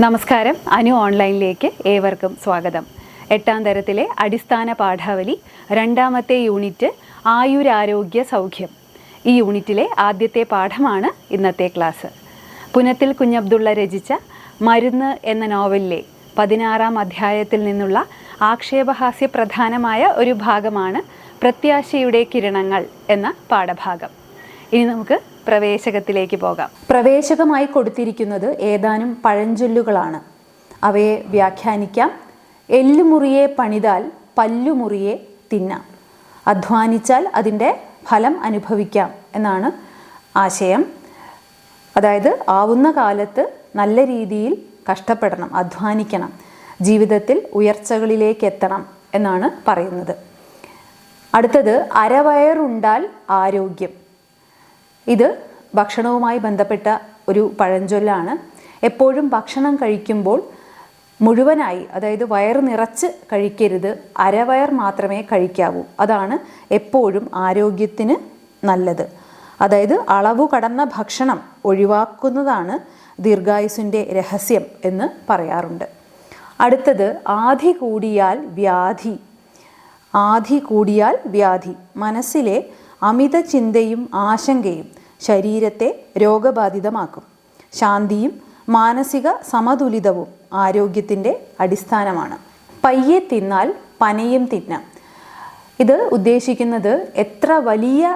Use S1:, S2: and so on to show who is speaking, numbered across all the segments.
S1: നമസ്കാരം. അനു ഓൺലൈനിലേക്ക് ഏവർക്കും സ്വാഗതം. 8ാം തരത്തിലെ അടിസ്ഥാന പാഠാവലി 2ാമത്തെ യൂണിറ്റ് ആയുരാരോഗ്യ സൗഖ്യം. ഈ യൂണിറ്റിലെ ആദ്യത്തെ പാഠമാണ് ഇന്നത്തെ ക്ലാസ്. പുനത്തിൽ കുഞ്ഞബ്ദുള്ള രചിച്ച മരുന്ന് എന്ന നോവലിലെ 16ാം അധ്യായത്തിൽ നിന്നുള്ള ആക്ഷേപഹാസ്യ പ്രധാനമായ ഒരു ഭാഗമാണ് പ്രത്യാശയുടെ കിരണങ്ങൾ എന്ന പാഠഭാഗം. ഇനി നമുക്ക് പ്രവേശകത്തിലേക്ക് പോകാം. പ്രവേശകമായി കൊടുത്തിരിക്കുന്നത് ഏതാനും പഴഞ്ചൊല്ലുകളാണ്. അവയെ വ്യാഖ്യാനിക്കാം. എല്ലുമുറിയെ പണിതാൽ പല്ലുമുറിയെ തിന്നാം, അധ്വാനിച്ചാൽ അതിൻ്റെ ഫലം അനുഭവിക്കാം എന്നാണ് ആശയം. അതായത് ആവുന്ന കാലത്ത് നല്ല രീതിയിൽ കഷ്ടപ്പെടണം, അധ്വാനിക്കണം, ജീവിതത്തിൽ ഉയർച്ചകളിലേക്ക് എത്തണം എന്നാണ് പറയുന്നത്. അടുത്തത് അരവയറുണ്ടാൽ ആരോഗ്യം. ഇത് ഭക്ഷണവുമായി ബന്ധപ്പെട്ട ഒരു പഴഞ്ചൊല്ലാണ്. എപ്പോഴും ഭക്ഷണം കഴിക്കുമ്പോൾ മുഴുവനായി, അതായത് വയറ് നിറച്ച് കഴിക്കരുത്, അരവയർ മാത്രമേ കഴിക്കാവൂ. അതാണ് എപ്പോഴും ആരോഗ്യത്തിന് നല്ലത്. അതായത് അളവു കടന്ന ഭക്ഷണം ഒഴിവാക്കുന്നതാണ് ദീർഘായുസിൻ്റെ രഹസ്യം എന്ന് പറയാറുണ്ട്. അടുത്തത് ആധി കൂടിയാൽ വ്യാധി. ആധി കൂടിയാൽ വ്യാധി. മനസ്സിലെ അമിത ചിന്തയും ആശങ്കയും ശരീരത്തെ രോഗബാധിതമാക്കും. ശാന്തിയും മാനസിക സമതുലിതവും ആരോഗ്യത്തിൻ്റെ അടിസ്ഥാനമാണ്. പയ്യെ തിന്നാൽ പനയും തിന്നാം. ഇത് ഉദ്ദേശിക്കുന്നത് എത്ര വലിയ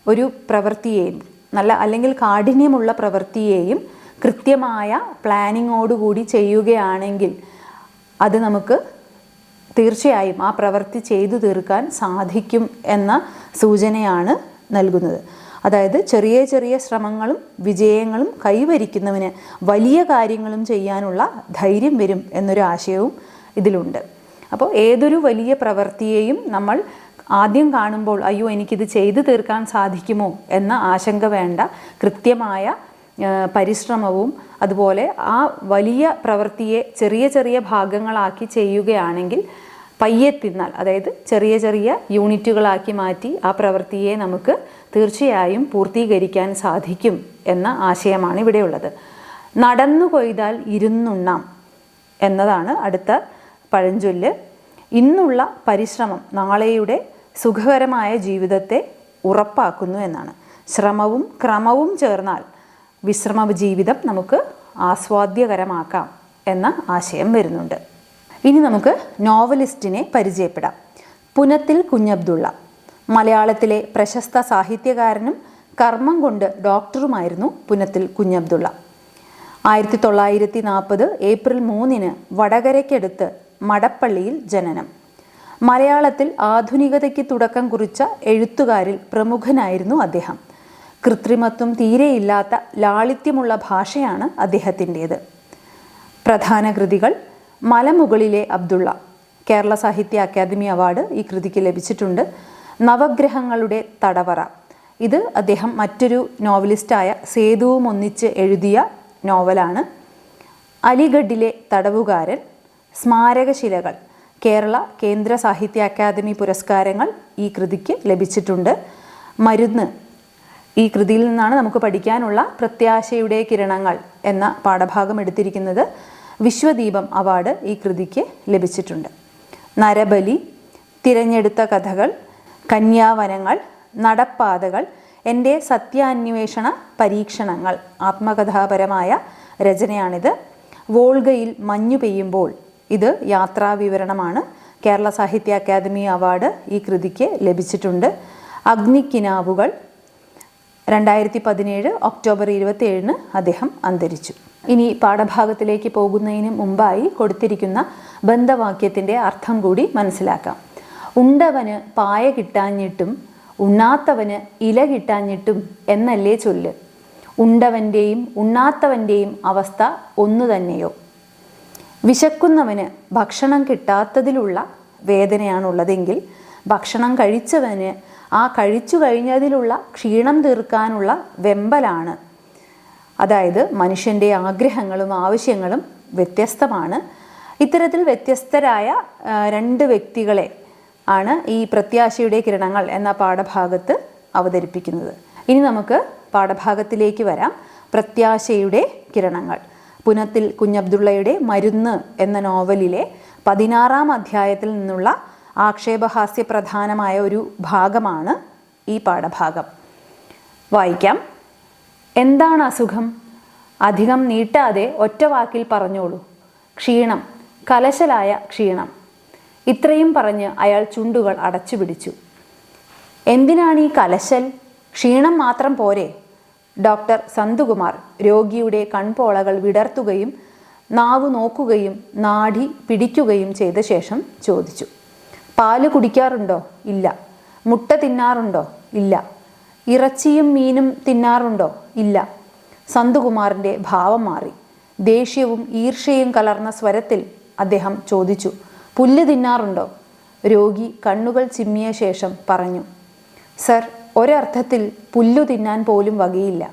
S1: ഒരു പ്രവൃത്തിയെയും, നല്ല അല്ലെങ്കിൽ കാഠിന്യമുള്ള പ്രവൃത്തിയെയും കൃത്യമായ പ്ലാനിങ്ങോടുകൂടി ചെയ്യുകയാണെങ്കിൽ അത് നമുക്ക് തീർച്ചയായും ആ പ്രവൃത്തി ചെയ്തു തീർക്കാൻ സാധിക്കും എന്ന സൂചനയാണ് നൽകുന്നത്. അതായത് ചെറിയ ചെറിയ ശ്രമങ്ങളും വിജയങ്ങളും കൈവരിക്കുന്നവന് വലിയ കാര്യങ്ങളും ചെയ്യാനുള്ള ധൈര്യം വരും എന്നൊരു ആശയവും ഇതിലുണ്ട്. അപ്പോൾ ഏതൊരു വലിയ പ്രവൃത്തിയെയും നമ്മൾ ആദ്യം കാണുമ്പോൾ അയ്യോ എനിക്കിത് ചെയ്തു തീർക്കാൻ സാധിക്കുമോ എന്ന ആശങ്ക വേണ്ട. കൃത്യമായ പരിശ്രമവും അതുപോലെ ആ വലിയ പ്രവൃത്തിയെ ചെറിയ ചെറിയ ഭാഗങ്ങളാക്കി ചെയ്യുകയാണെങ്കിൽ പയ്യെ തിന്നാൽ, അതായത് ചെറിയ ചെറിയ യൂണിറ്റുകളാക്കി മാറ്റി ആ പ്രവൃത്തിയെ നമുക്ക് തീർച്ചയായും പൂർത്തീകരിക്കാൻ സാധിക്കും എന്ന ആശയമാണ് ഇവിടെയുള്ളത്. നടന്നു കൊയ്താൽ ഇരുന്നുണ്ണാം എന്നതാണ് അടുത്ത പഴഞ്ചൊല്ല്. ഇന്നുള്ള പരിശ്രമം നാളെയുടെ സുഖകരമായ ജീവിതത്തെ ഉറപ്പാക്കുന്നു എന്നാണ്. ശ്രമവും ക്രമവും ചേർന്നാൽ വിശ്രമ ജീവിതം നമുക്ക് ആസ്വാദ്യകരമാക്കാം എന്ന ആശയം വരുന്നുണ്ട്. ഇനി നമുക്ക് നോവലിസ്റ്റിനെ പരിചയപ്പെടാം. പുനത്തിൽ കുഞ്ഞബ്ദുള്ള മലയാളത്തിലെ പ്രശസ്ത സാഹിത്യകാരനും കർമ്മം കൊണ്ട് ഡോക്ടറുമായിരുന്നു പുനത്തിൽ കുഞ്ഞബ്ദുള്ള. 1940 ഏപ്രിൽ 3 വടകരയ്ക്കടുത്ത് മടപ്പള്ളിയിൽ ജനനം. മലയാളത്തിൽ ആധുനികതയ്ക്ക് തുടക്കം കുറിച്ച എഴുത്തുകാരിൽ പ്രമുഖനായിരുന്നു അദ്ദേഹം. കൃത്രിമത്വം തീരെയില്ലാത്ത ലാളിത്യമുള്ള ഭാഷയാണ് അദ്ദേഹത്തിൻ്റേത്. പ്രധാന കൃതികൾ മലമുകളിലെ അബ്ദുള്ള, കേരള സാഹിത്യ അക്കാദമി അവാർഡ് ഈ കൃതിക്ക് ലഭിച്ചിട്ടുണ്ട്. നവഗ്രഹങ്ങളുടെ തടവറ, ഇത് അദ്ദേഹം മറ്റൊരു നോവലിസ്റ്റായ സേതുവും ഒന്നിച്ച് എഴുതിയ നോവലാണ്. അലിഗഡിലെ തടവുകാരൻ, സ്മാരകശിലകൾ, കേരള കേന്ദ്ര സാഹിത്യ അക്കാദമി പുരസ്കാരങ്ങൾ ഈ കൃതിക്ക് ലഭിച്ചിട്ടുണ്ട്. മരുന്ന്, ഈ കൃതിയിൽ നിന്നാണ് നമുക്ക് പഠിക്കാനുള്ള പ്രത്യാശയുടെ കിരണങ്ങൾ എന്ന പാഠഭാഗം എടുത്തിരിക്കുന്നത്. വിശ്വദീപം അവാർഡ് ഈ കൃതിക്ക് ലഭിച്ചിട്ടുണ്ട്. നരബലി, തിരഞ്ഞെടുത്ത കഥകൾ, കന്യാവനങ്ങൾ, നടപ്പാതകൾ, എൻ്റെ സത്യാന്വേഷണ പരീക്ഷണങ്ങൾ, ആത്മകഥാപരമായ രചനയാണിത്. വോൾഗയിൽ മഞ്ഞു പെയ്യുമ്പോൾ, ഇത് യാത്രാവിവരണമാണ്. കേരള സാഹിത്യ അക്കാദമി അവാർഡ് ഈ കൃതിക്ക് ലഭിച്ചിട്ടുണ്ട്. അഗ്നിക്കിനാവുകൾ, 2017 ഒക്ടോബർ 27 അദ്ദേഹം അന്തരിച്ചു. ഇനി പാഠഭാഗത്തിലേക്ക് പോകുന്നതിന് മുമ്പായി കൊടുത്തിരിക്കുന്ന ബന്ധവാക്യത്തിൻ്റെ അർത്ഥം കൂടി മനസ്സിലാക്കാം. ഉണ്ടവന് പായ കിട്ടാഞ്ഞിട്ടും ഉണ്ണാത്തവന് ഇല കിട്ടാഞ്ഞിട്ടും എന്നല്ലേ ചൊല്ല്. ഉണ്ടവൻ്റെയും ഉണ്ണാത്തവൻ്റെയും അവസ്ഥ ഒന്നു തന്നെയോ. വിശക്കുന്നവന് ഭക്ഷണം കിട്ടാത്തതിലുള്ള വേദനയാണുള്ളതെങ്കിൽ ഭക്ഷണം കഴിച്ചവന് ആ കഴിച്ചു കഴിഞ്ഞതിലുള്ള ക്ഷീണം തീർക്കാനുള്ള വെമ്പലാണ്. അതായത് മനുഷ്യൻ്റെ ആഗ്രഹങ്ങളും ആവശ്യങ്ങളും വ്യത്യസ്തമാണ്. ഇത്തരത്തിൽ വ്യത്യസ്തരായ 2 വ്യക്തികളെ ആണ് ഈ പ്രത്യാശയുടെ കിരണങ്ങൾ എന്ന പാഠഭാഗത്ത് അവതരിപ്പിക്കുന്നത്. ഇനി നമുക്ക് പാഠഭാഗത്തിലേക്ക് വരാം. പ്രത്യാശയുടെ കിരണങ്ങൾ. പുനത്തിൽ കുഞ്ഞബ്ദുള്ളയുടെ മരുന്ന് എന്ന നോവലിലെ 16-ാം അധ്യായത്തിൽ നിന്നുള്ള ആക്ഷേപഹാസ്യ പ്രധാനമായ ഒരു ഭാഗമാണ് ഈ പാഠഭാഗം. വായിക്കാം. എന്താണ് അസുഖം? അധികം നീട്ടാതെ ഒറ്റ വാക്കിൽ പറഞ്ഞോളൂ. ക്ഷീണം, കലശലായ ക്ഷീണം. ഇത്രയും പറഞ്ഞ് അയാൾ ചുണ്ടുകൾ അടച്ചുപിടിച്ചു. എന്തിനാണ് ഈ കലശൽ? ക്ഷീണം മാത്രം പോരെ? ഡോക്ടർ സന്തുകുമാർ രോഗിയുടെ കൺപോളകൾ വിടർത്തുകയും നാവ് നോക്കുകയും നാഡി പിടിക്കുകയും ചെയ്ത ശേഷം ചോദിച്ചു. പാല് കുടിക്കാറുണ്ടോ? ഇല്ല. മുട്ട തിന്നാറുണ്ടോ? ഇല്ല. ഇറച്ചിയും മീനും തിന്നാറുണ്ടോ? ഇല്ല. സന്തുകുമാറിൻ്റെ ഭാവം മാറി. ദേഷ്യവും ഈർഷ്യയും കലർന്ന സ്വരത്തിൽ അദ്ദേഹം ചോദിച്ചു. പുല്ല് തിന്നാറുണ്ടോ? രോഗി കണ്ണുകൾ ചിമ്മിയ ശേഷം പറഞ്ഞു. സർ, ഒരർത്ഥത്തിൽ പുല്ലു തിന്നാൻ പോലും വകയില്ല.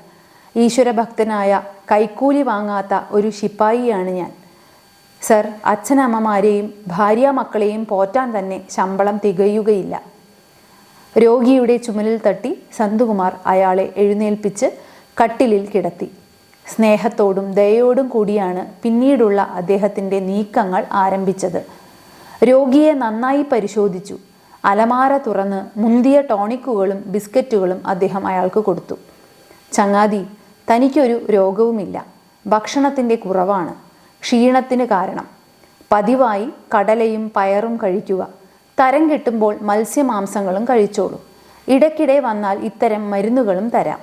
S1: ഈശ്വരഭക്തനായ കൈക്കൂലി വാങ്ങാത്ത ഒരു ശിപ്പായിയാണ് ഞാൻ. സർ, അച്ഛനമ്മമാരെയും ഭാര്യാമക്കളെയും പോറ്റാൻ തന്നെ ശമ്പളം തികയുകയില്ല. രോഗിയുടെ ചുമലിൽ തട്ടി സന്തുകുമാർ അയാളെ എഴുന്നേൽപ്പിച്ച് കട്ടിലിൽ കിടത്തി. സ്നേഹത്തോടും ദയയോടും കൂടിയാണ് പിന്നീടുള്ള അദ്ദേഹത്തിൻ്റെ നീക്കങ്ങൾ ആരംഭിച്ചത്. രോഗിയെ നന്നായി പരിശോധിച്ചു. അലമാര തുറന്ന് മുന്തിയ ടോണിക്കുകളും ബിസ്ക്കറ്റുകളും അദ്ദേഹം അയാൾക്ക് കൊടുത്തു. ചങ്ങാതി, തനിക്കൊരു രോഗവുമില്ല. ഭക്ഷണത്തിൻ്റെ കുറവാണ് ക്ഷീണത്തിന് കാരണം. പതിവായി കടലയും പയറും കഴിക്കുക. തരം കിട്ടുമ്പോൾ മത്സ്യമാംസങ്ങളും കഴിച്ചോളൂ. ഇടയ്ക്കിടെ വന്നാൽ ഇത്തരം മരുന്നുകളും തരാം.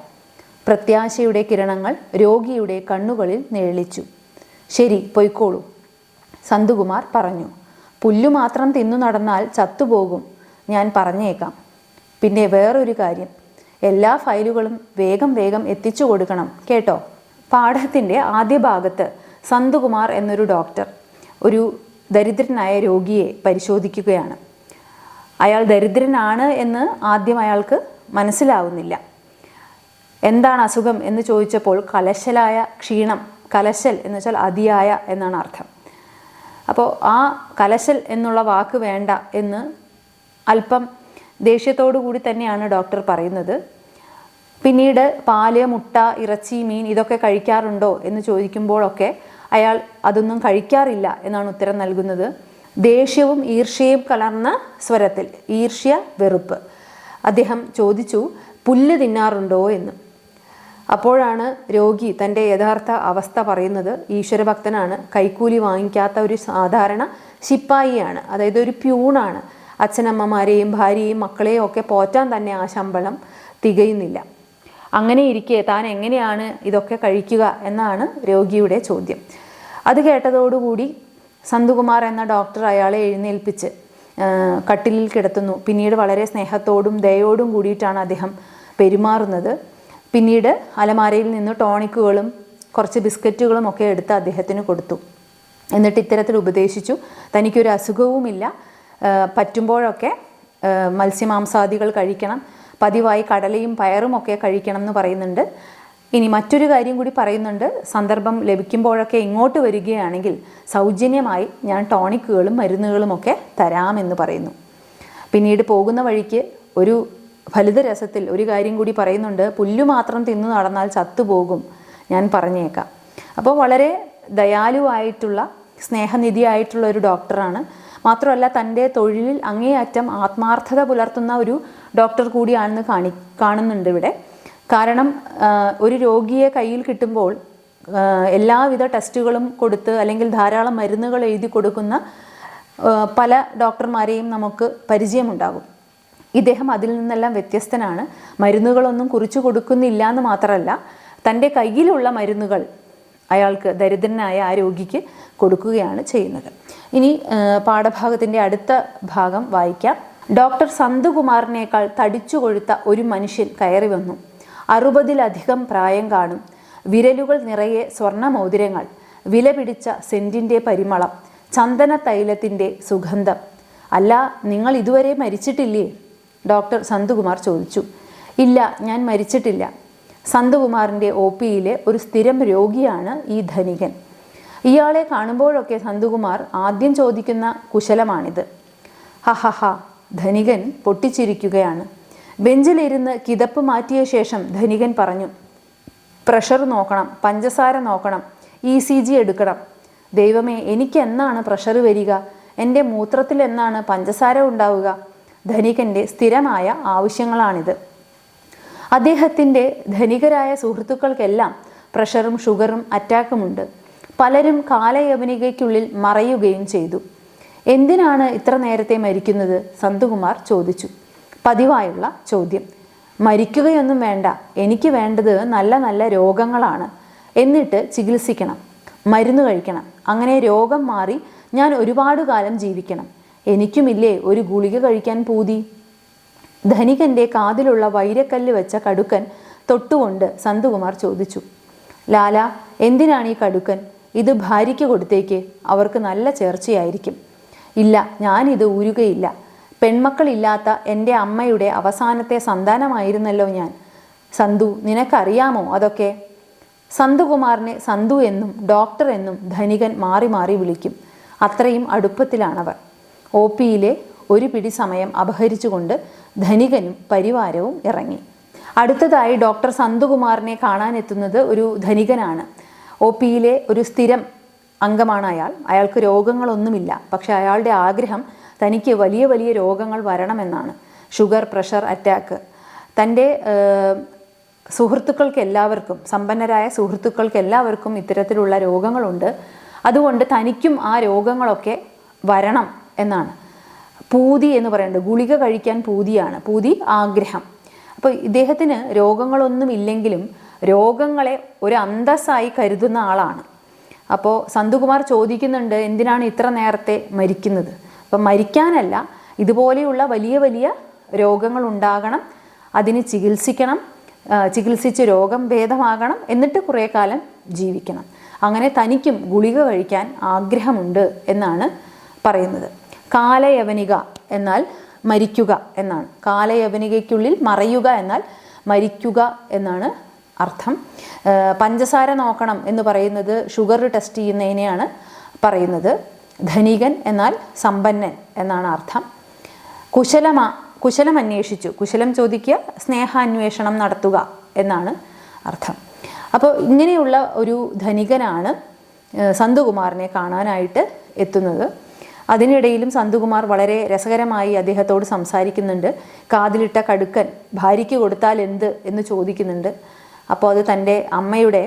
S1: പ്രത്യാശയുടെ കിരണങ്ങൾ രോഗിയുടെ കണ്ണുകളിൽ നിഴലിച്ചു. ശരി, പൊയ്ക്കോളൂ, സന്തുകുമാർ പറഞ്ഞു. പുല്ലു മാത്രം തിന്നു നടന്നാൽ ചത്തുപോകും. ഞാൻ പറഞ്ഞേക്കാം. പിന്നെ വേറൊരു കാര്യം, എല്ലാ ഫയലുകളും വേഗം വേഗം എത്തിച്ചു കൊടുക്കണം കേട്ടോ. പാഠത്തിൻ്റെ ആദ്യ ഭാഗത്ത് സന്തുകുമാർ എന്നൊരു ഡോക്ടർ ഒരു ദരിദ്രനായ രോഗിയെ പരിശോധിക്കുകയാണ്. അയാൾ ദരിദ്രനാണ് എന്ന് ആദ്യം അയാൾക്ക് മനസ്സിലാവുന്നില്ല. എന്താണ് അസുഖം എന്ന് ചോദിച്ചപ്പോൾ കലശലായ ക്ഷീണം. കലശൽ എന്ന് വെച്ചാൽ അതിയായ എന്നാണ് അർത്ഥം. അപ്പോൾ ആ കലശൽ എന്നുള്ള വാക്ക് വേണ്ട എന്ന് അല്പം ദേഷ്യത്തോടു കൂടി തന്നെയാണ് ഡോക്ടർ പറയുന്നത്. പിന്നീട് പാല്, മുട്ട, ഇറച്ചി, മീൻ ഇതൊക്കെ കഴിക്കാറുണ്ടോ എന്ന് ചോദിക്കുമ്പോഴൊക്കെ അയാൾ അതൊന്നും കഴിക്കാറില്ല എന്നാണ് ഉത്തരം നൽകുന്നത്. ദേഷ്യവും ഈർഷ്യയും കലർന്ന സ്വരത്തിൽ, ഈർഷ്യ, വെറുപ്പ്. അദ്ദേഹം ചോദിച്ചു, പുല്ല് തിന്നാറുണ്ടോ എന്ന്. അപ്പോഴാണ് രോഗി തൻ്റെ യഥാർത്ഥ അവസ്ഥ പറയുന്നത്. ഈശ്വരഭക്തനാണ്, കൈക്കൂലി വാങ്ങിക്കാത്ത ഒരു സാധാരണ ശിപ്പായിയാണ്, അതായത് ഒരു പ്യൂണാണ്. അച്ഛനമ്മമാരെയും ഭാര്യയെയും മക്കളെയും ഒക്കെ പോറ്റാൻ തന്നെ ആ ശമ്പളം തികയുന്നില്ല. അങ്ങനെ ഇരിക്കെ താൻ എങ്ങനെയാണ് ഇതൊക്കെ കഴിക്കുക എന്നാണ് രോഗിയുടെ ചോദ്യം. അത് കേട്ടതോടുകൂടി സന്തുകുമാർ എന്ന ഡോക്ടർ അയാളെ എഴുന്നേൽപ്പിച്ച് കട്ടിലിൽ കിടത്തുന്നു. പിന്നീട് വളരെ സ്നേഹത്തോടും ദയോടും കൂടിയിട്ടാണ് അദ്ദേഹം പെരുമാറുന്നത്. പിന്നീട് അലമാരയിൽ നിന്ന് ടോണിക്കുകളും കുറച്ച് ബിസ്ക്കറ്റുകളും ഒക്കെ എടുത്ത് അദ്ദേഹത്തിന് കൊടുത്തു. എന്നിട്ട് ഇത്തരത്തിൽ ഉപദേശിച്ചു, തനിക്കൊരു അസുഖവുമില്ല, പറ്റുമ്പോഴൊക്കെ മത്സ്യമാംസാദികൾ കഴിക്കണം, പതിവായി കടലയും പയറും ഒക്കെ കഴിക്കണം എന്ന് പറയുന്നുണ്ട്. ഇനി മറ്റൊരു കാര്യം കൂടി പറയുന്നുണ്ട്, സന്ദർഭം ലഭിക്കുമ്പോഴൊക്കെ ഇങ്ങോട്ട് വരികയാണെങ്കിൽ സൗജന്യമായി ഞാൻ ടോണിക്കുകളും മരുന്നുകളും ഒക്കെ തരാമെന്ന് പറയുന്നു. പിന്നീട് പോകുന്ന വഴിക്ക് ഒരു ഫലിതരസത്തിൽ ഒരു കാര്യം കൂടി പറയുന്നുണ്ട്, പുല്ലു മാത്രം തിന്നു നടന്നാൽ ചത്തുപോകും, ഞാൻ പറഞ്ഞേക്കാം. അപ്പോൾ വളരെ ദയാലുവായിട്ടുള്ള സ്നേഹനിധിയായിട്ടുള്ള ഒരു ഡോക്ടറാണ്. മാത്രമല്ല തൻ്റെ തൊഴിലിൽ അങ്ങേയറ്റം ആത്മാർത്ഥത പുലർത്തുന്ന ഒരു ഡോക്ടർ കൂടിയാണെന്ന് കാണുന്നുണ്ട് ഇവിടെ. കാരണം ഒരു രോഗിയെ കയ്യിൽ കിട്ടുമ്പോൾ എല്ലാവിധ ടെസ്റ്റുകളും കൊടുത്ത് അല്ലെങ്കിൽ ധാരാളം മരുന്നുകൾ എഴുതി കൊടുക്കുന്ന പല ഡോക്ടർമാരെയും നമുക്ക് പരിചയമുണ്ടാകും. ഇദ്ദേഹം അതിൽ നിന്നെല്ലാം വ്യത്യസ്തനാണ്. മരുന്നുകളൊന്നും കുറിച്ചു കൊടുക്കുന്നില്ല എന്ന് മാത്രമല്ല, തൻ്റെ കയ്യിലുള്ള മരുന്നുകൾ അയാൾക്ക്, ദരിദ്രനായ ആ രോഗിക്ക് കൊടുക്കുകയാണ് ചെയ്യുന്നത്. ഇനി പാഠഭാഗത്തിൻ്റെ അടുത്ത ഭാഗം വായിക്കാം. ഡോക്ടർ സന്തുകുമാറിനേക്കാൾ തടിച്ചു കൊഴുത്ത ഒരു മനുഷ്യൻ കയറി വന്നു. 60-ലധികം പ്രായം കാണും. വിരലുകൾ നിറയെ സ്വർണ്ണമോതിരങ്ങൾ, വില പിടിച്ച സെൻറ്റിൻ്റെ പരിമളം, ചന്ദന തൈലത്തിൻ്റെ സുഗന്ധം. അല്ല, നിങ്ങൾ ഇതുവരെ മരിച്ചിട്ടില്ലേ? ഡോക്ടർ സന്തുകുമാർ ചോദിച്ചു. ഇല്ല, ഞാൻ മരിച്ചിട്ടില്ല. സന്തുകുമാറിൻ്റെ OPയിലെ ഒരു സ്ഥിരം രോഗിയാണ് ഈ ധനികൻ. ഇയാളെ കാണുമ്പോഴൊക്കെ സന്തുകുമാർ ആദ്യം ചോദിക്കുന്ന കുശലമാണിത്. ഹഹഹ, ധനികൻ പൊട്ടിച്ചിരിക്കുകയാണ്. ബെഞ്ചിലിരുന്ന് കിതപ്പ് മാറ്റിയ ശേഷം ധനികൻ പറഞ്ഞു, പ്രഷർ നോക്കണം, പഞ്ചസാര നോക്കണം, ECG എടുക്കണം. ദൈവമേ, എനിക്ക് എന്നാണ് പ്രഷർ വരിക? എൻ്റെ മൂത്രത്തിൽ എന്നാണ് പഞ്ചസാര ഉണ്ടാവുക? ധനികൻ്റെ സ്ഥിരമായ ആവശ്യങ്ങളാണിത്. അദ്ദേഹത്തിൻ്റെ ധനികരായ സുഹൃത്തുക്കൾക്കെല്ലാം പ്രഷറും ഷുഗറും അറ്റാക്കുമുണ്ട്. പലരും കാലയവനികയ്ക്കുള്ളിൽ മറയുകയും ചെയ്തു. എന്തിനാണ് ഇത്ര നേരത്തെ മരിക്കുന്നത്? സന്തുകുമാർ ചോദിച്ചു. പതിവായുള്ള ചോദ്യം. മരിക്കുകയൊന്നും വേണ്ട, എനിക്ക് വേണ്ടത് നല്ല നല്ല രോഗങ്ങളാണ്. എന്നിട്ട് ചികിത്സിക്കണം, മരുന്ന് കഴിക്കണം. അങ്ങനെ രോഗം മാറി ഞാൻ ഒരുപാട് കാലം ജീവിക്കണം. എനിക്കുമില്ലേ ഒരു ഗുളിക കഴിക്കാൻ പൂതി? ധനികൻ്റെ കാതിലുള്ള വൈരക്കല്ല് വെച്ച കടുക്കൻ തൊട്ടുകൊണ്ട് സന്തുകുമാർ ചോദിച്ചു. ലാല, എന്തിനാണ് ഈ കടുക്കൻ? ഇത് ഭാര്യയ്ക്ക് കൊടുത്തേക്ക്, അവർക്ക് നല്ല ചേർച്ചയായിരിക്കും. ഇല്ല, ഞാനിത് ഊരുകയില്ല. പെൺമക്കളില്ലാത്ത എൻ്റെ അമ്മയുടെ അവസാനത്തെ സന്താനമായിരുന്നല്ലോ ഞാൻ. സന്തു, നിനക്കറിയാമോ അതൊക്കെ? സന്തുകുമാറിനെ സന്തു എന്നും ഡോക്ടർ എന്നും ധനികൻ മാറി മാറി വിളിക്കും. അത്രയും അടുപ്പത്തിലാണവർ. OPയിലെ ഒരു പിടി സമയം അപഹരിച്ചുകൊണ്ട് ധനികനും പരിവാരവും ഇറങ്ങി. അടുത്തതായി ഡോക്ടർ സന്തുകുമാറിനെ കാണാനെത്തുന്നത് ഒരു ധനികനാണ്. OPയിലെ ഒരു സ്ഥിരം അംഗമാണ് അയാൾക്ക് രോഗങ്ങളൊന്നുമില്ല. പക്ഷെ അയാളുടെ ആഗ്രഹം തനിക്ക് വലിയ വലിയ രോഗങ്ങൾ വരണമെന്നാണ്. Sugar, pressure, attack. തൻ്റെ സുഹൃത്തുക്കൾക്ക് എല്ലാവർക്കും, സമ്പന്നരായ സുഹൃത്തുക്കൾക്ക് എല്ലാവർക്കും ഇത്തരത്തിലുള്ള രോഗങ്ങളുണ്ട്. അതുകൊണ്ട് തനിക്കും ആ രോഗങ്ങളൊക്കെ വരണം എന്നാണ്. പൂതി എന്ന് പറയുന്നത് ഗുളിക കഴിക്കാൻ പൂതിയാണ്. പൂതി, ആഗ്രഹം. അപ്പോൾ ഇദ്ദേഹത്തിന് രോഗങ്ങളൊന്നും ഇല്ലെങ്കിലും രോഗങ്ങളെ ഒരു അന്തസ്സായി കരുതുന്ന ആളാണ്. അപ്പോൾ സന്തുകുമാർ ചോദിക്കുന്നുണ്ട്, എന്തിനാണ് ഇത്ര നേരത്തെ മരിക്കുന്നത്? അപ്പം മരിക്കാനല്ല, ഇതുപോലെയുള്ള വലിയ വലിയ രോഗങ്ങൾ ഉണ്ടാകണം, അതിന് ചികിത്സിക്കണം, ചികിത്സിച്ച് രോഗം ഭേദമാകണം, എന്നിട്ട് കുറേ കാലം ജീവിക്കണം. അങ്ങനെ തനിക്കും ഗുളിക കഴിക്കാൻ ആഗ്രഹമുണ്ട് എന്നാണ് പറയുന്നത്. കാലയവനിക എന്നാൽ മരിക്കുക എന്നാണ്. കാലയവനികയ്ക്കുള്ളിൽ മറയുക എന്നാൽ മരിക്കുക എന്നാണ് അർത്ഥം. പഞ്ചസാര നോക്കണം എന്ന് പറയുന്നത് ഷുഗർ ടെസ്റ്റ് ചെയ്യുന്നതിനെയാണ് പറയുന്നത്. ധനികൻ എന്നാൽ സമ്പന്നൻ എന്നാണ് അർത്ഥം. കുശലം അന്വേഷിച്ചു, കുശലം ചോദിക്കുക, സ്നേഹാന്വേഷണം നടത്തുക എന്നാണ് അർത്ഥം. അപ്പോൾ ഇങ്ങനെയുള്ള ഒരു ധനികനാണ് സന്തുകുമാറിനെ കാണാനായിട്ട് എത്തുന്നത്. അതിനിടയിലും സന്തുകുമാർ വളരെ രസകരമായി അദ്ദേഹത്തോട് സംസാരിക്കുന്നുണ്ട്. കാതിലിട്ട കടുക്കൻ ഭാര്യയ്ക്ക് കൊടുത്താൽ എന്ത് എന്ന് ചോദിക്കുന്നുണ്ട്. അപ്പോൾ അത് തൻ്റെ അമ്മയുടെ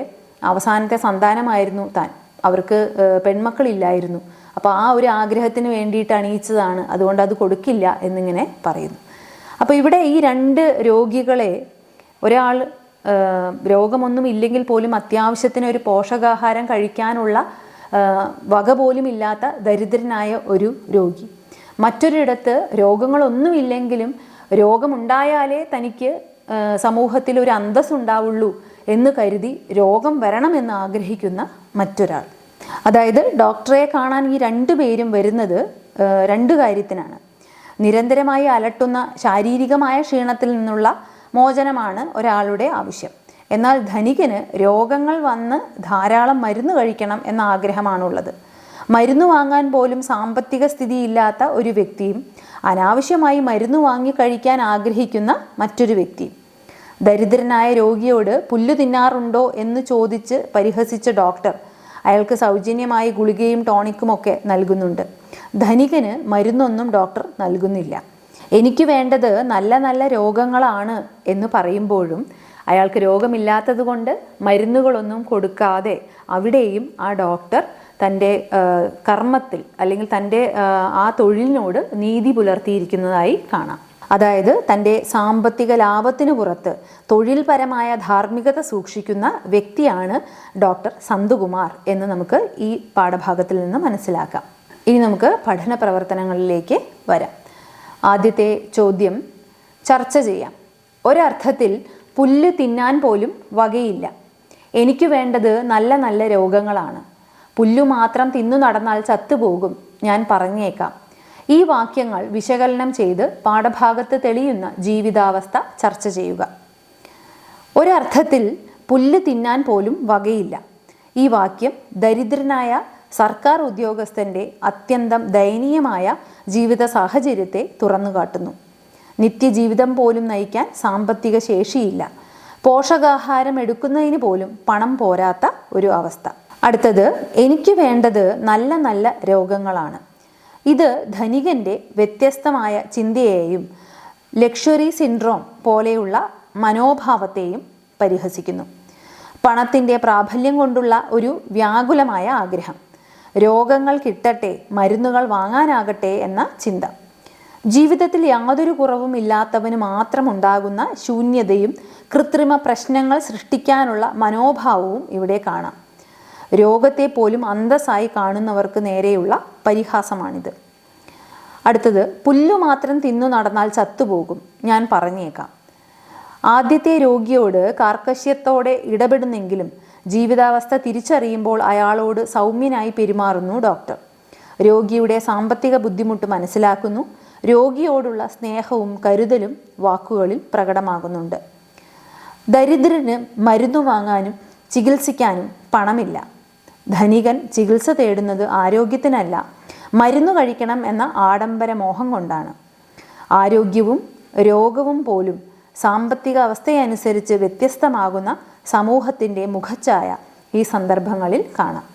S1: അവസാനത്തെ സന്താനമായിരുന്നു താൻ. അവർക്ക് പെൺമക്കളില്ലായിരുന്നു. അപ്പോൾ ആ ഒരു ആഗ്രഹത്തിന് വേണ്ടിയിട്ട് അണിയിച്ചതാണ്, അതുകൊണ്ട് അത് കൊടുക്കില്ല എന്നിങ്ങനെ പറയുന്നു. അപ്പോൾ ഇവിടെ ഈ രണ്ട് രോഗികളെ, ഒരാൾ രോഗമൊന്നും ഇല്ലെങ്കിൽ പോലും അത്യാവശ്യത്തിന് ഒരു പോഷകാഹാരം കഴിക്കാനുള്ള വക പോലും ഇല്ലാത്ത ദരിദ്രനായ ഒരു രോഗി, മറ്റൊരിടത്ത് രോഗങ്ങളൊന്നുമില്ലെങ്കിലും രോഗമുണ്ടായാലേ തനിക്ക് സമൂഹത്തിൽ ഒരു അന്തസ്സ് ഉണ്ടാവുള്ളൂ എന്ന് കരുതി രോഗം വരണമെന്ന് ആഗ്രഹിക്കുന്ന മറ്റൊരാൾ. അതായത് ഡോക്ടറെ കാണാൻ ഈ രണ്ടുപേരും വരുന്നത് രണ്ട് കാര്യത്തിനാണ്. നിരന്തരമായി അലട്ടുന്ന ശാരീരികമായ ക്ഷീണത്തിൽ നിന്നുള്ള മോചനമാണ് ഒരാളുടെ ആവശ്യം. എന്നാൽ ധനികന് രോഗങ്ങൾ വന്ന് ധാരാളം മരുന്ന് കഴിക്കണം എന്ന ആഗ്രഹമാണുള്ളത്. മരുന്ന് വാങ്ങാൻ പോലും സാമ്പത്തിക സ്ഥിതിയില്ലാത്ത ഒരു വ്യക്തിയും അനാവശ്യമായി മരുന്ന് വാങ്ങി കഴിക്കാൻ ആഗ്രഹിക്കുന്ന മറ്റൊരു വ്യക്തിയും. ദരിദ്രനായ രോഗിയോട് പുല്ല് തിന്നാറുണ്ടോ എന്ന് ചോദിച്ച് പരിഹസിച്ച ഡോക്ടർ അയാൾക്ക് സൗജന്യമായി ഗുളികയും ടോണിക്കുമൊക്കെ നൽകുന്നുണ്ട്. ധനികന് മരുന്നൊന്നും ഡോക്ടർ നൽകുന്നില്ല. എനിക്ക് വേണ്ടത് നല്ല നല്ല രോഗങ്ങളാണ് എന്ന് പറയുമ്പോഴും അയാൾക്ക് രോഗമില്ലാത്തത് കൊണ്ട് മരുന്നുകളൊന്നും കൊടുക്കാതെ അവിടെയും ആ ഡോക്ടർ തൻ്റെ കർമ്മത്തിൽ അല്ലെങ്കിൽ തൻ്റെ ആ തൊഴിലിനോട് നീതി പുലർത്തിയിരിക്കുന്നതായി കാണാം. അതായത് തൻ്റെ സാമ്പത്തിക ലാഭത്തിന് പുറത്ത് തൊഴിൽപരമായ ധാർമ്മികത സൂക്ഷിക്കുന്ന വ്യക്തിയാണ് ഡോക്ടർ സന്തുകുമാർ എന്ന് നമുക്ക് ഈ പാഠഭാഗത്തിൽ നിന്ന് മനസ്സിലാക്കാം. ഇനി നമുക്ക് പഠന പ്രവർത്തനങ്ങളിലേക്ക് വരാം. ആദ്യത്തെ ചോദ്യം ചർച്ച ചെയ്യാം. ഒരർത്ഥത്തിൽ പുല്ല് തിന്നാൻ പോലും വകയില്ല. എനിക്ക് വേണ്ടത് നല്ല നല്ല രോഗങ്ങളാണ്. പുല്ലു മാത്രം തിന്നു നടന്നാൽ ചത്തുപോകും, ഞാൻ പറഞ്ഞേക്കാം. ഈ വാക്യങ്ങൾ വിശകലനം ചെയ്ത് പാഠഭാഗത്ത് തെളിയുന്ന ജീവിതാവസ്ഥ ചർച്ച ചെയ്യുക. ഒരർത്ഥത്തിൽ പുല്ല് തിന്നാൻ പോലും വകയില്ല. ഈ വാക്യം ദരിദ്രനായ സർക്കാർ ഉദ്യോഗസ്ഥൻ്റെ അത്യന്തം ദയനീയമായ ജീവിത സാഹചര്യത്തെ തുറന്നുകാട്ടുന്നു. നിത്യജീവിതം പോലും നയിക്കാൻ സാമ്പത്തിക ശേഷിയില്ല. പോഷകാഹാരം എടുക്കുന്നതിന് പോലും പണം പോരാത്ത ഒരു അവസ്ഥ. അടുത്തത്, എനിക്ക് വേണ്ടത് നല്ല നല്ല രോഗങ്ങളാണ്. ഇത് ധനികൻ്റെ വ്യത്യസ്തമായ ചിന്തയെയും ലക്ഷറി സിൻഡ്രോം പോലെയുള്ള മനോഭാവത്തെയും പരിഹസിക്കുന്നു. പണത്തിൻ്റെ പ്രാബല്യം കൊണ്ടുള്ള ഒരു വ്യാകുലമായ ആഗ്രഹം, രോഗങ്ങൾ കിട്ടട്ടെ, മരുന്നുകൾ വാങ്ങാനാകട്ടെ എന്ന ചിന്ത, ജീവിതത്തിൽ യാതൊരു കുറവും ഇല്ലാത്തവന് മാത്രം ഉണ്ടാകുന്ന ശൂന്യതയും കൃത്രിമ പ്രശ്നങ്ങൾ സൃഷ്ടിക്കാനുള്ള മനോഭാവവും ഇവിടെ കാണാം. രോഗത്തെ പോലും അന്തസ്സായി കാണുന്നവർക്ക് നേരെയുള്ള പരിഹാസമാണിത്. അടുത്തത്, പുല്ലു മാത്രം തിന്നു നടന്നാൽ ചത്തുപോകും, ഞാൻ പറഞ്ഞേക്കാം. ആദ്യത്തെ രോഗിയോട് കാർക്കശ്യത്തോടെ ഇടപെടുന്നെങ്കിലും ജീവിതാവസ്ഥ തിരിച്ചറിയുമ്പോൾ അയാളോട് സൗമ്യനായി പെരുമാറുന്നു ഡോക്ടർ. രോഗിയുടെ സാമ്പത്തിക ബുദ്ധിമുട്ട് മനസ്സിലാക്കുന്നു. രോഗിയോടുള്ള സ്നേഹവും കരുതലും വാക്കുകളിൽ പ്രകടമാകുന്നുണ്ട്. ദരിദ്രന് മരുന്നു വാങ്ങാനും ചികിത്സിക്കാനും പണമില്ല. ധനികൻ ചികിത്സ തേടുന്നത് ആരോഗ്യത്തിനല്ല, മരുന്നു കഴിക്കണം എന്ന ആഡംബര മോഹം കൊണ്ടാണ്. ആരോഗ്യവും രോഗവും പോലും സാമ്പത്തിക അവസ്ഥയനുസരിച്ച് വ്യത്യസ്തമാകുന്ന സമൂഹത്തിൻ്റെ മുഖച്ഛായ ഈ സന്ദർഭങ്ങളിൽ കാണാം.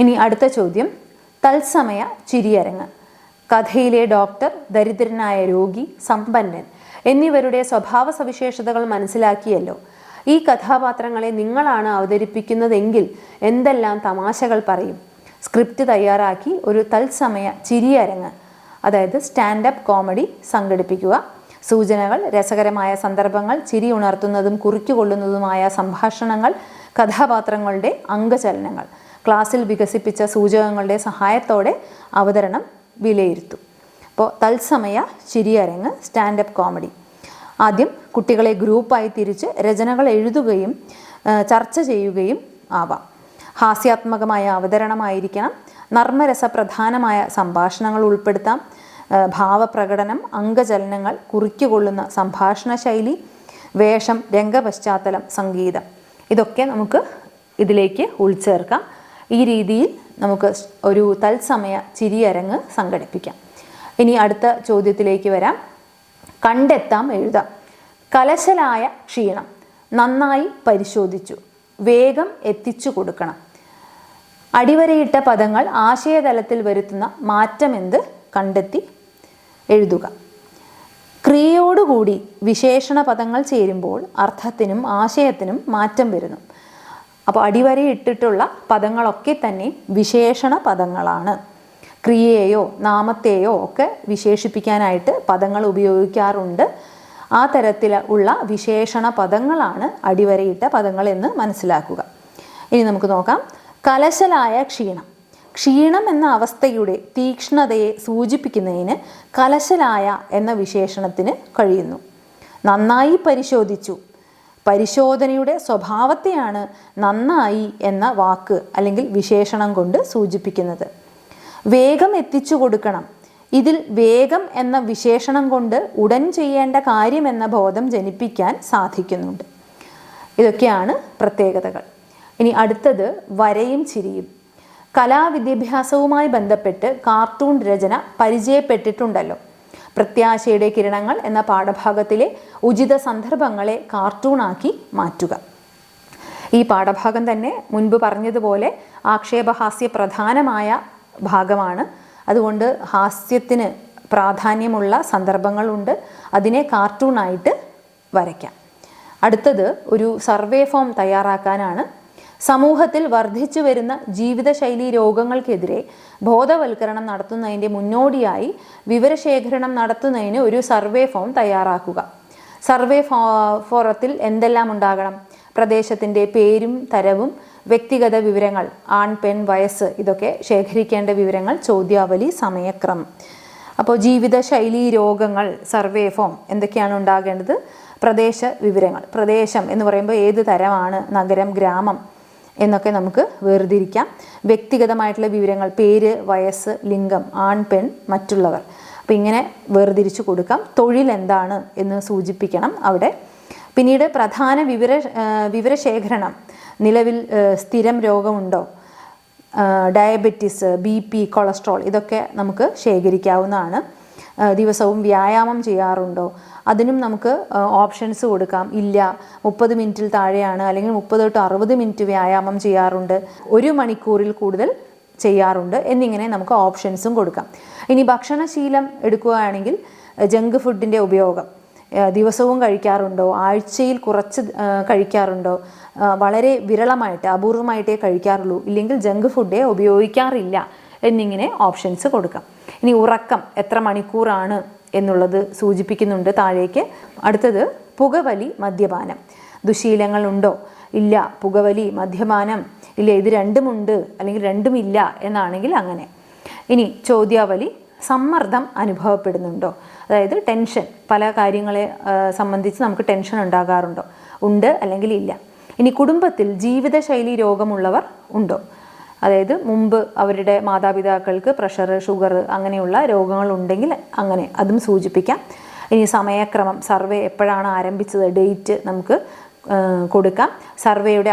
S1: ഇനി അടുത്ത ചോദ്യം, തത്സമയ ചിരിയരങ്ങ്. കഥയിലെ ഡോക്ടർ, ദരിദ്രനായ രോഗി, സമ്പന്നൻ എന്നിവരുടെ സ്വഭാവ സവിശേഷതകൾ മനസ്സിലാക്കിയല്ലോ. ഈ കഥാപാത്രങ്ങളെ നിങ്ങളാണ് അവതരിപ്പിക്കുന്നതെങ്കിൽ എന്തെല്ലാം തമാശകൾ പറയും? സ്ക്രിപ്റ്റ് തയ്യാറാക്കി ഒരു തത്സമയ ചിരിയരങ്ങ്, അതായത് സ്റ്റാൻഡപ്പ് കോമഡി സംഘടിപ്പിക്കുക. സൂചനകൾ, രസകരമായ സന്ദർഭങ്ങൾ, ചിരി ഉണർത്തുന്നതും കുറിക്കുകൊള്ളുന്നതുമായ സംഭാഷണങ്ങൾ, കഥാപാത്രങ്ങളുടെ അംഗചലനങ്ങൾ, ക്ലാസ്സിൽ വികസിപ്പിച്ച സൂചകങ്ങളുടെ സഹായത്തോടെ അവതരണം വിലയിരുത്തും. അപ്പോൾ തത്സമയ ചിരിയരങ്ങ്, സ്റ്റാൻഡപ്പ് കോമഡി. ആദ്യം കുട്ടികളെ ഗ്രൂപ്പായി തിരിച്ച് രചനകൾ എഴുതുകയും ചർച്ച ചെയ്യുകയും ആവാം. ഹാസ്യാത്മകമായ അവതരണമായിരിക്കണം. നർമ്മരസപ്രധാനമായ സംഭാഷണങ്ങൾ ഉൾപ്പെടുത്താം. ഭാവപ്രകടനം, അംഗചലനങ്ങൾ, കുറിക്കുകൊള്ളുന്ന സംഭാഷണ ശൈലി, വേഷം, രംഗപശ്ചാത്തലം, സംഗീതം, ഇതൊക്കെ നമുക്ക് ഇതിലേക്ക് ഉൾച്ചേർക്കാം. ഈ രീതിയിൽ നമുക്ക് ഒരു തത്സമയ ചിരിയരങ്ങ് സംഘടിപ്പിക്കാം. ഇനി അടുത്ത ചോദ്യത്തിലേക്ക് വരാം. കണ്ടെത്താം, എഴുതാം. കലശലായ ക്ഷീണം, നന്നായി പരിശോധിച്ചു, വേഗം എത്തിച്ചു കൊടുക്കണം. അടിവരയിട്ട പദങ്ങൾ ആശയതലത്തിൽ വരുത്തുന്ന മാറ്റമെന്ത് കണ്ടെത്തി എഴുതുക. ക്രിയയോടുകൂടി വിശേഷണ പദങ്ങൾ ചേരുമ്പോൾ അർത്ഥത്തിനും ആശയത്തിനും മാറ്റം വരുന്നു. അപ്പോൾ അടിവരയിട്ടിട്ടുള്ള പദങ്ങളൊക്കെ തന്നെ വിശേഷണ പദങ്ങളാണ്. ക്രിയയെയോ നാമത്തെയോ ഒക്കെ വിശേഷിപ്പിക്കാനായിട്ട് പദങ്ങൾ ഉപയോഗിക്കാറുണ്ട്. ആ തരത്തിലുള്ള വിശേഷണ പദങ്ങളാണ് അടിവരയിട്ട പദങ്ങൾ എന്ന് മനസ്സിലാക്കുക. ഇനി നമുക്ക് നോക്കാം. കലശലായ ക്ഷീണം. ക്ഷീണം എന്ന അവസ്ഥയുടെ തീക്ഷ്ണതയെ സൂചിപ്പിക്കുന്നതിന് കലശലായ എന്ന വിശേഷണത്തിന് കഴിയുന്നു. നന്നായി പരിശോധിച്ചു. പരിശോധനയുടെ സ്വഭാവത്തെയാണ് നന്നായി എന്ന വാക്ക് അല്ലെങ്കിൽ വിശേഷണം കൊണ്ട് സൂചിപ്പിക്കുന്നത്. വേഗം എത്തിച്ചു കൊടുക്കണം. ഇതിൽ വേഗം എന്ന വിശേഷണം കൊണ്ട് ഉടൻ ചെയ്യേണ്ട കാര്യമെന്ന ബോധം ജനിപ്പിക്കാൻ സാധിക്കുന്നുണ്ട്. ഇതൊക്കെയാണ് പ്രത്യേകതകൾ. ഇനി അടുത്തത് വരയും ചിരിയും. കലാവിദ്യാഭ്യാസവുമായി ബന്ധപ്പെട്ട് കാർട്ടൂൺ രചന പരിചയപ്പെട്ടിട്ടുണ്ടല്ലോ. പ്രത്യാശയുടെ കിരണങ്ങൾ എന്ന പാഠഭാഗത്തിലെ ഉചിത സന്ദർഭങ്ങളെ കാർട്ടൂണാക്കി മാറ്റുക. ഈ പാഠഭാഗം തന്നെ മുൻപ് പറഞ്ഞതുപോലെ ആക്ഷേപഹാസ്യ പ്രധാനമായ ഭാഗമാണ്. അതുകൊണ്ട് ഹാസ്യത്തിന് പ്രാധാന്യമുള്ള സന്ദർഭങ്ങളുണ്ട്. അതിനെ കാർട്ടൂണായിട്ട് വരയ്ക്കാം. അടുത്തത് ഒരു സർവേ ഫോം തയ്യാറാക്കാനാണ്. സമൂഹത്തിൽ വർദ്ധിച്ചു വരുന്ന ജീവിതശൈലി രോഗങ്ങൾക്കെതിരെ ബോധവൽക്കരണം നടത്തുന്നതിൻ്റെ മുന്നോടിയായി വിവരശേഖരണം നടത്തുന്നതിന് ഒരു സർവേ ഫോം തയ്യാറാക്കുക. സർവേ ഫോറത്തിൽ എന്തെല്ലാം ഉണ്ടാകണം? പ്രദേശത്തിൻ്റെ പേരും തരവും, വ്യക്തിഗത വിവരങ്ങൾ, ആൺ പെൺ വയസ്സ്, ഇതൊക്കെ ശേഖരിക്കേണ്ട വിവരങ്ങൾ, ചോദ്യാവലി, സമയക്രമം. അപ്പോൾ ജീവിതശൈലി രോഗങ്ങൾ സർവേ ഫോം എന്തൊക്കെയാണ് ഉണ്ടാകേണ്ടത്? പ്രദേശ വിവരങ്ങൾ. പ്രദേശം എന്ന് പറയുമ്പോൾ ഏത് തരമാണ്, നഗരം, ഗ്രാമം എന്നൊക്കെ നമുക്ക് വേർതിരിക്കാം. വ്യക്തിഗതമായിട്ടുള്ള വിവരങ്ങൾ, പേര്, വയസ്സ്, ലിംഗം, ആൺ പെൺ, മറ്റുള്ളവർ. അപ്പോൾ ഇങ്ങനെ വേർതിരിച്ചു കൊടുക്കാം. തൊഴിൽ എന്താണ് എന്ന് സൂചിപ്പിക്കണം അവിടെ. പിന്നീട് പ്രധാന വിവരശേഖരണം. നിലവിൽ സ്ഥിരം രോഗമുണ്ടോ, ഡയബറ്റിസ്, BP, കൊളസ്ട്രോൾ, ഇതൊക്കെ നമുക്ക് ശേഖരിക്കാവുന്നതാണ്. ദിവസവും വ്യായാമം ചെയ്യാറുണ്ടോ? അതിനും നമുക്ക് ഓപ്ഷൻസ് കൊടുക്കാം. ഇല്ല, 30 മിനിറ്റിൽ താഴെയാണ്, അല്ലെങ്കിൽ 30 to 60 മിനിറ്റ് വ്യായാമം ചെയ്യാറുണ്ട്, 1 മണിക്കൂറിൽ കൂടുതൽ ചെയ്യാറുണ്ട് എന്നിങ്ങനെ നമുക്ക് ഓപ്ഷൻസും കൊടുക്കാം. ഇനി ഭക്ഷണശീലം എടുക്കുകയാണെങ്കിൽ ജങ്ക് ഫുഡിൻ്റെ ഉപയോഗം ദിവസവും കഴിക്കാറുണ്ടോ, ആഴ്ചയിൽ കുറച്ച് കഴിക്കാറുണ്ടോ, വളരെ വിരളമായിട്ട് അപൂർവമായിട്ടേ കഴിക്കാറുള്ളൂ, ഇല്ലെങ്കിൽ ജങ്ക് ഫുഡേ ഉപയോഗിക്കാറില്ല എന്നിങ്ങനെ ഓപ്ഷൻസ് കൊടുക്കാം. ഇനി ഉറക്കം എത്ര മണിക്കൂറാണ് എന്നുള്ളത് സൂചിപ്പിക്കുന്നുണ്ട് താഴേക്ക്. അടുത്തത് പുകവലി, മദ്യപാനം. ദുശീലങ്ങളുണ്ടോ? ഇല്ല. പുകവലി, മദ്യപാനം ഇല്ല, ഇത് രണ്ടുമുണ്ട് അല്ലെങ്കിൽ രണ്ടുമില്ല എന്നാണെങ്കിൽ അങ്ങനെ. ഇനി ചോദ്യാവലി, സമ്മർദ്ദം അനുഭവപ്പെടുന്നുണ്ടോ? അതായത് ടെൻഷൻ, പല കാര്യങ്ങളെ സംബന്ധിച്ച് നമുക്ക് ടെൻഷൻ ഉണ്ടാകാറുണ്ടോ? ഉണ്ട് അല്ലെങ്കിൽ ഇല്ല. ഇനി കുടുംബത്തിൽ ജീവിതശൈലി രോഗമുള്ളവർ ഉണ്ടോ? അതായത് മുമ്പ് അവരുടെ മാതാപിതാക്കൾക്ക് പ്രഷർ, ഷുഗർ അങ്ങനെയുള്ള രോഗങ്ങൾ ഉണ്ടെങ്കിൽ അങ്ങനെ അതും സൂചിപ്പിക്കാം. ഇനി സമയക്രമം, സർവേ എപ്പോഴാണ് ആരംഭിച്ചത്, ഡേറ്റ് നമുക്ക് കൊടുക്കാം. സർവേയുടെ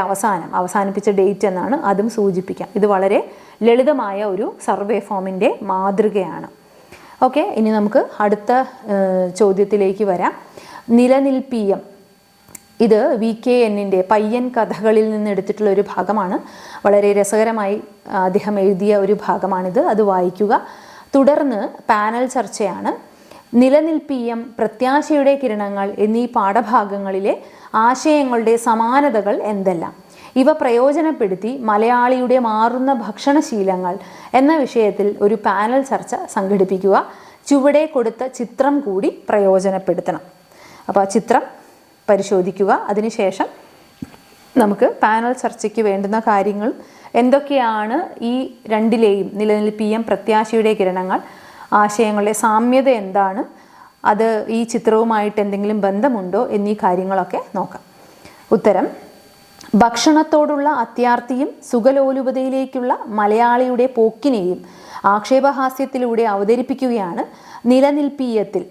S1: അവസാനിപ്പിച്ച ഡേറ്റ് എന്നാണ് അതും സൂചിപ്പിക്കാം. ഇത് വളരെ ലളിതമായ ഒരു സർവേ ഫോമിൻ്റെ മാതൃകയാണ്. ഓക്കെ, ഇനി നമുക്ക് അടുത്ത ചോദ്യത്തിലേക്ക് വരാം. നിലനിൽപ്പീയം. ഇത് VKNൻ്റെ പയ്യൻ കഥകളിൽ നിന്ന് എടുത്തിട്ടുള്ള ഒരു ഭാഗമാണ്. വളരെ രസകരമായി അദ്ദേഹം എഴുതിയ ഒരു ഭാഗമാണിത്. അത് വായിക്കുക. തുടർന്ന് പാനൽ ചർച്ചയാണ്. നിലനിൽപ്പീയം, പ്രത്യാശയുടെ കിരണങ്ങൾ എന്നീ പാഠഭാഗങ്ങളിലെ ആശയങ്ങളുടെ സമാനതകൾ എന്തെല്ലാം? ഇവ പ്രയോജനപ്പെടുത്തി മലയാളിയുടെ മാറുന്ന ഭക്ഷണശീലങ്ങൾ എന്ന വിഷയത്തിൽ ഒരു പാനൽ ചർച്ച സംഘടിപ്പിക്കുക. ചുവടെ കൊടുത്ത ചിത്രം കൂടി പ്രയോജനപ്പെടുത്തണം. അപ്പോൾ ആ ചിത്രം പരിശോധിക്കുക. അതിനുശേഷം നമുക്ക് പാനൽ ചർച്ചയ്ക്ക് വേണ്ടുന്ന കാര്യങ്ങൾ എന്തൊക്കെയാണ് ഈ രണ്ടിലെയും നിലനിൽപ്പീയം, പ്രത്യാശയുടെ കിരണങ്ങൾ ആശയങ്ങളുടെ സാമ്യത എന്താണ്, അത് ഈ ചിത്രവുമായിട്ട് എന്തെങ്കിലും ബന്ധമുണ്ടോ എന്നീ കാര്യങ്ങളൊക്കെ നോക്കാം. ഉത്തരം: ഭക്ഷണത്തോടുള്ള അത്യാർത്തിയും സുഖലോലുപതയിലേക്കുള്ള മലയാളിയുടെ പോക്കിനെയും ആക്ഷേപഹാസ്യത്തിലൂടെ അവതരിപ്പിക്കുകയാണ് നിലനിൽപ്പീയത്തിൽ.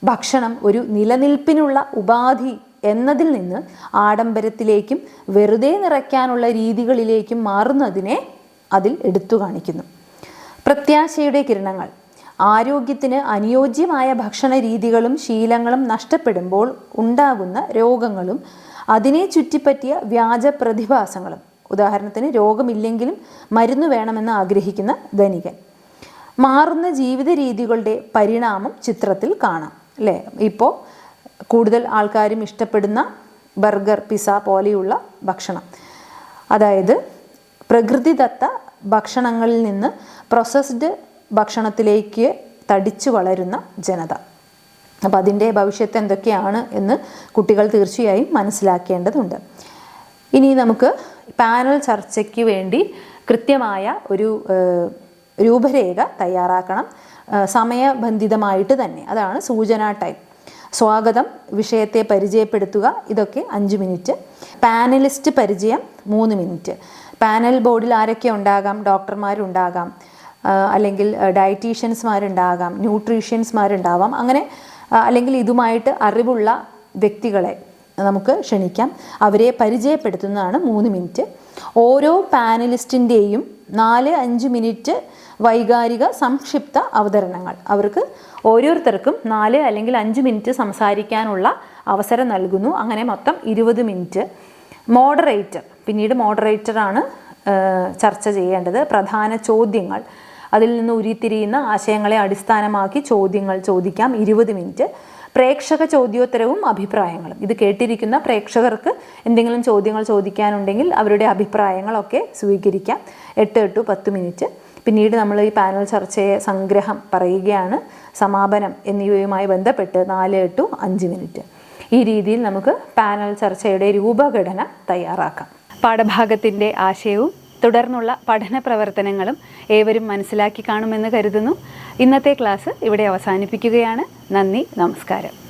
S1: ഭക്ഷണം ഒരു നിലനിൽപ്പിനുള്ള ഉപാധി എന്നതിൽ നിന്ന് ആഡംബരത്തിലേക്കും വെറുതെ നിറയ്ക്കാനുള്ള രീതികളിലേക്കും മാറുന്നതിനെ അതിൽ എടുത്തു കാണിക്കുന്നു. പ്രത്യാശയുടെ കിരണങ്ങൾ. ആരോഗ്യത്തിന് അനുയോജ്യമായ ഭക്ഷണ രീതികളും ശീലങ്ങളും നഷ്ടപ്പെടുമ്പോൾ ഉണ്ടാകുന്ന രോഗങ്ങളും അതിനെ ചുറ്റിപ്പറ്റിയ വ്യാജ പ്രതിഭാസങ്ങളും. ഉദാഹരണത്തിന്, രോഗമില്ലെങ്കിലും മരുന്ന് വേണമെന്ന് ആഗ്രഹിക്കുന്ന ധനികൻ. മാറുന്ന ജീവിത രീതികളുടെ പരിണാമം ചിത്രത്തിൽ കാണാം. അല്ലേ? ഇപ്പോൾ കൂടുതൽ ആൾക്കാരും ഇഷ്ടപ്പെടുന്ന ബർഗർ, പിസ്സ പോലെയുള്ള ഭക്ഷണം, അതായത് പ്രകൃതിദത്ത ഭക്ഷണങ്ങളിൽ നിന്ന് പ്രോസസ്ഡ് ഭക്ഷണത്തിലേക്ക് തടിച്ചു വളരുന്ന ജനത. അപ്പോൾ അതിൻ്റെ ഭവിഷ്യത്ത് എന്തൊക്കെയാണ് എന്ന് കുട്ടികൾ തീർച്ചയായും മനസ്സിലാക്കേണ്ടതുണ്ട്. ഇനി നമുക്ക് പാനൽ ചർച്ചയ്ക്ക് വേണ്ടി കൃത്യമായ ഒരു രൂപരേഖ തയ്യാറാക്കണം, സമയബന്ധിതമായിട്ട് തന്നെ. അതാണ് സൂചനാ ടൈം. സ്വാഗതം, വിഷയത്തെ പരിചയപ്പെടുത്തുക, ഇതൊക്കെ 5 മിനിറ്റ്. പാനലിസ്റ്റ് പരിചയം 3 മിനിറ്റ്. പാനൽ ബോർഡിൽ ആരൊക്കെ ഉണ്ടാകാം? ഡോക്ടർമാരുണ്ടാകാം, അല്ലെങ്കിൽ ഡയറ്റീഷ്യൻസ്മാരുണ്ടാകാം, ന്യൂട്രീഷ്യൻസ്മാരുണ്ടാവാം, അങ്ങനെ അല്ലെങ്കിൽ ഇതുമായിട്ട് അറിവുള്ള വ്യക്തികളെ നമുക്ക് ക്ഷണിക്കാം. അവരെ പരിചയപ്പെടുത്തുന്നതാണ് 3 മിനിറ്റ്. ഓരോ പാനലിസ്റ്റിൻ്റെയും 4-5 മിനിറ്റ് വൈകാരിക സംക്ഷിപ്ത അവതരണങ്ങൾ. അവർക്ക് ഓരോരുത്തർക്കും 4 അല്ലെങ്കിൽ 5 മിനിറ്റ് സംസാരിക്കാനുള്ള അവസരം നൽകുന്നു. അങ്ങനെ മൊത്തം 20 മിനിറ്റ്. മോഡറേറ്റർ, പിന്നീട് മോഡറേറ്ററാണ് ചർച്ച ചെയ്യേണ്ടത്. പ്രധാന ചോദ്യങ്ങൾ, അതിൽ നിന്ന് ഉരുത്തിരിയുന്ന ആശയങ്ങളെ അടിസ്ഥാനമാക്കി ചോദ്യങ്ങൾ ചോദിക്കാം. 20 മിനിറ്റ്. പ്രേക്ഷക ചോദ്യോത്തരവും അഭിപ്രായങ്ങളും. ഇത് കേട്ടിരിക്കുന്ന പ്രേക്ഷകർക്ക് എന്തെങ്കിലും ചോദ്യങ്ങൾ ചോദിക്കാനുണ്ടെങ്കിൽ അവരുടെ അഭിപ്രായങ്ങളൊക്കെ സ്വീകരിക്കാം. 8-10 മിനിറ്റ്. പിന്നീട് നമ്മൾ ഈ പാനൽ ചർച്ചയെ സംഗ്രഹം പറയുകയാണ്. സമാപനം എന്നിവയുമായി ബന്ധപ്പെട്ട് 4-5 മിനിറ്റ്. ഈ രീതിയിൽ നമുക്ക് പാനൽ ചർച്ചയുടെ രൂപഘടന തയ്യാറാക്കാം. പാഠഭാഗത്തിൻ്റെ ആശയവും തുടർന്നുള്ള പഠന പ്രവർത്തനങ്ങളും ഏവരും മനസ്സിലാക്കി കാണുമെന്ന് കരുതുന്നു. ഇന്നത്തെ ക്ലാസ് ഇവിടെ അവസാനിപ്പിക്കുകയാണ്. നന്ദി, നമസ്കാരം.